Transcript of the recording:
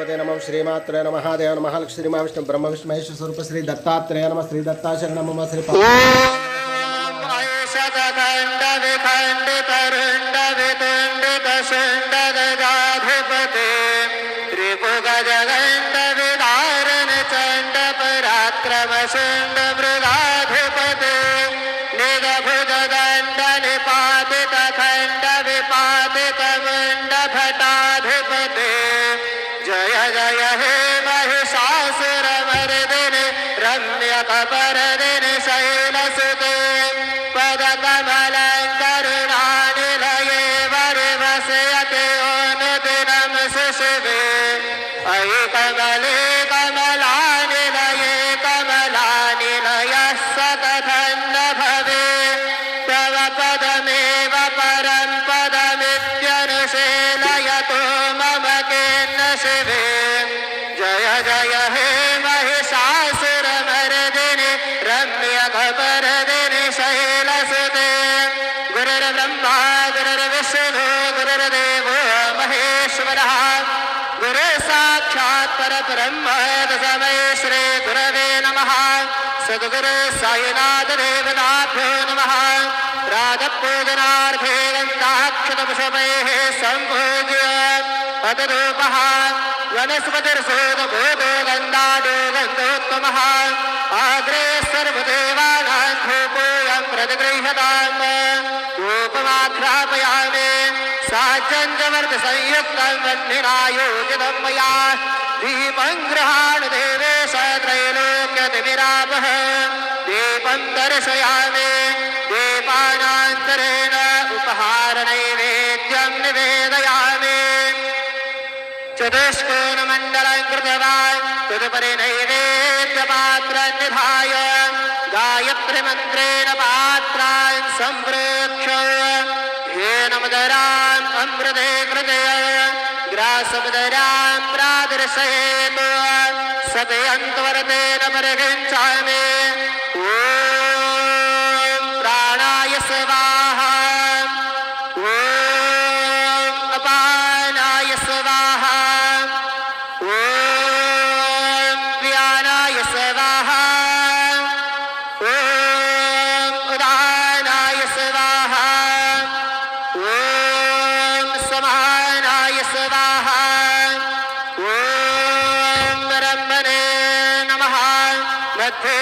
गणपते नमः श्रीमात्रे नमः देव नमः लक्ष्मी विष्णु ब्रह्म विष्णु महेश स्वरूप श्री दत्तात्रेय नमः श्री दत्ता शरण नमः श्री सद्गुरु साईनाथ देवताभ्यो नमः राजपूजनार्थे गन्धाक्षतपुष्पैः सम्पूज्य पदरूपः वनस्पतिर्सोदभूतो गन्धादो गन्धोत्तमः आग्रे सर्वदेवानां धूपोऽयं प्रतिगृह्यताम् धूपमाघ्रापयामि साज्जन्यवर्गसंयुक्तं वह्निना योजितं मया दीपं गृहाण देवेश त्रैलोक्यतिमिरापः दीपं दर्शयामि दीपानान्तरेण उपहारनैवेद्यं निवेदयामि चतुष्कोणमण्डलं कृतवान् तदुपरि नैवेद्यपात्रं निधाय गायत्रीमन्त्रेण पात्रान् सम्प्रेक्ष्य येन मदरान् अमृते कृते ग्रासमदरां प्रादर्शयेत् सतयन्त्वरतेन परिगच्छामि ॐ प्राणाय स्वाहा ॐ अपानाय स्वाहा ॐ व्यानाय स्वाहा ॐ उदानाय स्वाहा ॐ समानाय स्वाहा ॐ ब्रह्मणे नमः मध्ये